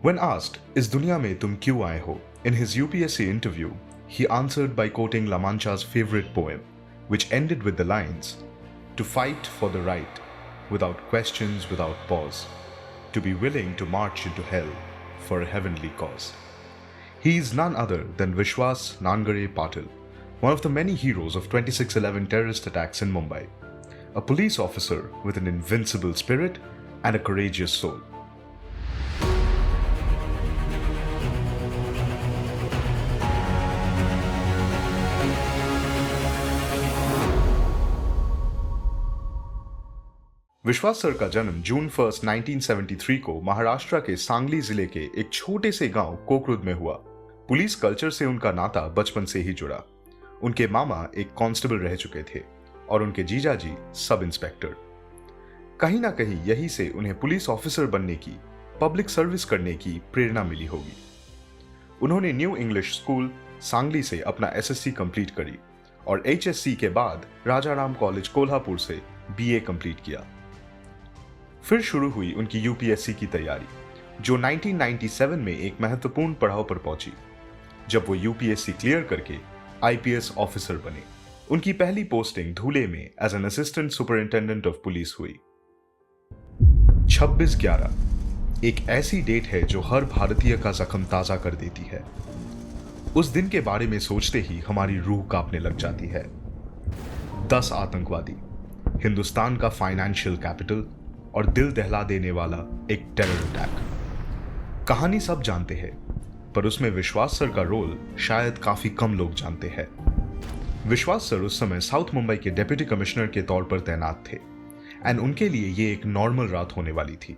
When asked, "इस दुनिया में तुम क्यों आए हो?" in his UPSC interview, he answered by quoting La Mancha's favorite poem, which ended with the lines, "To fight for the right, without questions, without pause, to be willing to march into hell for a heavenly cause." He is none other than Vishwas Nangare Patil, one of the many heroes of 26/11 terrorist attacks in Mumbai, a police officer with an invincible spirit and a courageous soul. विश्वास sir का जन्म जून 1, 1973 को महाराष्ट्र के सांगली जिले के एक छोटे से गांव कोकरुद में हुआ। पुलिस कल्चर से उनका नाता बचपन से ही जुड़ा। उनके मामा एक कांस्टेबल रह चुके थे और उनके जीजाजी सब इंस्पेक्टर। कहीं ना कहीं यही से उन्हें पुलिस ऑफिसर बनने की, पब्लिक सर्विस करने की प्रेरणा मिली होगी। उन्होंने न्यू इंग्लिश स्कूल सांगली से अपना SSC कंप्लीट करी और HSC के बाद राजाराम कॉलेज कोल्हापुर से BA कंप्लीट किया। फिर शुरू हुई उनकी UPSC की तैयारी, जो 1997 में एक महत्वपूर्ण पड़ाव पर पहुंची, जब वो UPSC क्लियर करके IPS ऑफिसर बने। उनकी पहली पोस्टिंग धूले में as an assistant superintendent of police हुई। 26/11 एक ऐसी डेट है जो हर भारतीय का जख्म ताजा कर देती है। उस दिन के बारे में सोचते ही हमारी रूह कांपने लग जाती है। 10 आतंकवादी, हिंदुस्तान का फाइनेंशियल कैपिटल और दिल दहला देने वाला एक टेरर अटैक। कहानी सब जानते हैं, पर उसमें विश्वास सर का रोल शायद काफी कम लोग जानते हैं। विश्वास सर उस समय साउथ मुंबई के डिप्टी कमिश्नर के तौर पर तैनात थे एंड उनके लिए ये एक नॉर्मल रात होने वाली थी।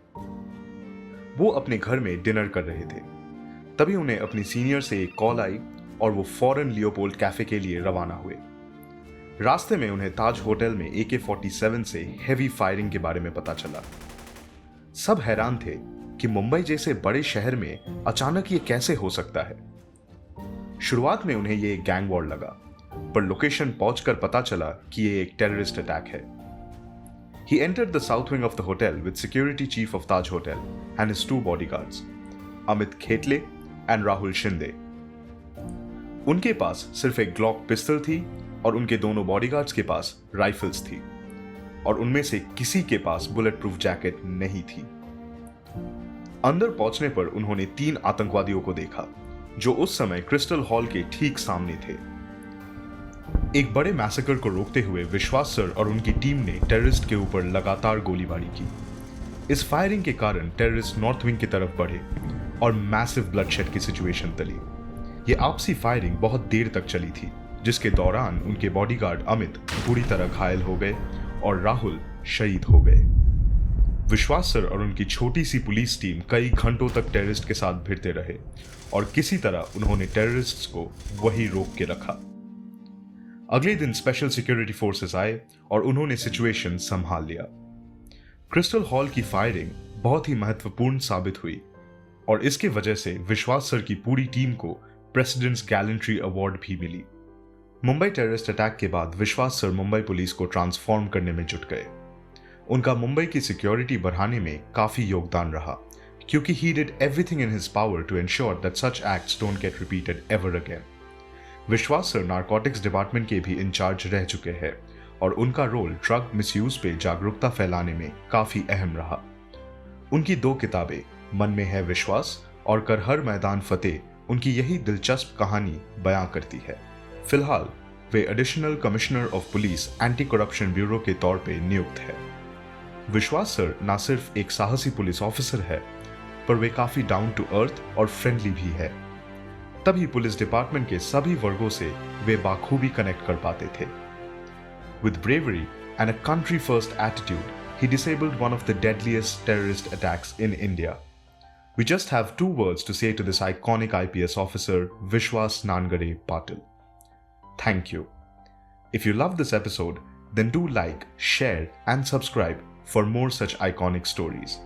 वो अपने घर में डिनर कर रहे थे, तभी उन्हें अपनी सीनियर से एक कॉल आई और वो फौरन लियोपोल्ड कैफे के लिए रवाना हुए। रास्ते में उन्हें ताज होटल में AK-47 से हेवी फायरिंग के बारे में पता चला। सब हैरान थे कि मुंबई जैसे बड़े शहर में अचानक ये कैसे हो सकता है। शुरुआत में उन्हें ये एक गैंग वॉर लगा, पर लोकेशन पहुंचकर पता चला कि ये एक टेररिस्ट अटैक है। He entered the south wing of the hotel with security chief of Taj Hotel and his 2 bodyguards, Amit Khetle and Rahul Shinde. उनके पास सिर्फ एक ग्लॉक पिस्टल थी और उनके दोनों बॉडीगार्ड्स के पास राइफल्स थी और उनमें से किसी के पास बुलेट प्रूफ जैकेट नहीं थी। अंदर पहुंचने पर उन्होंने 3 आतंकवादियों को देखा जो उस समय क्रिस्टल हॉल के ठीक सामने थे। एक बड़े मैसेकर को रोकते हुए विश्वास सर और उनकी टीम ने टेररिस्ट के ऊपर लगातार गोलीबारी की। इस फायरिंग के कारण टेररिस्ट नॉर्थ विंग की तरफ बढ़े और मैसिव ब्लडशेड की सिचुएशन तली। ये आपसी फायरिंग बहुत देर तक चली थी, जिसके दौरान उनके बॉडीगार्ड अमित बुरी तरह घायल हो गए और राहुल शहीद हो गए। विश्वास सर और उनकी छोटी सी पुलिस टीम कई घंटों तक टेररिस्ट के साथ भिड़ते रहे और किसी तरह उन्होंने टेररिस्ट्स को वहीं रोक के रखा। अगले दिन स्पेशल सिक्योरिटी फोर्सेस आए और उन्होंने सिचुएशन संभाल लिया। क्रिस्टल हॉल की फायरिंग बहुत ही महत्वपूर्ण साबित हुई और इसके वजह से विश्वास सर की पूरी टीम को प्रेसिडेंट्स गैलेंट्री अवार्ड भी मिली। मुंबई टेररिस्ट अटैक के बाद विश्वास सर मुंबई पुलिस को ट्रांसफॉर्म करने में जुट गए। उनका मुंबई की सिक्योरिटी बढ़ाने में काफी योगदान रहा, क्योंकि he did everything in his power to ensure that such acts don't get repeated ever again. Vishwas sir narcotics department के भी इंचार्ज रह चुके हैं और उनका रोल ड्रग मिसयूज पे जागरूकता फैलाने में काफी अहम रहा। उनकी 2 किताबें मन में है विश्वास और कर हर मैदान फतेह उनकी यही दिलचस्प कहानी बयां करती है। फिलहाल वे additional commissioner of police anti corruption bureau के तौर पे नियुक्त है। विश्वास सर न सिर्फ एक साहसी पुलिस ऑफिसर है, पर वे काफी डाउन टू अर्थ और फ्रेंडली भी है। तभी पुलिस डिपार्टमेंट के सभी वर्गों से वे बाखूबी कनेक्ट कर पाते थे। With bravery and a country-first attitude, he disabled one of the deadliest terrorist attacks in India. We just have 2 words to say to this iconic IPS officer, Vishwas Nangare Patil. Thank you. If you love this episode, then do like, share, and subscribe for more such iconic stories.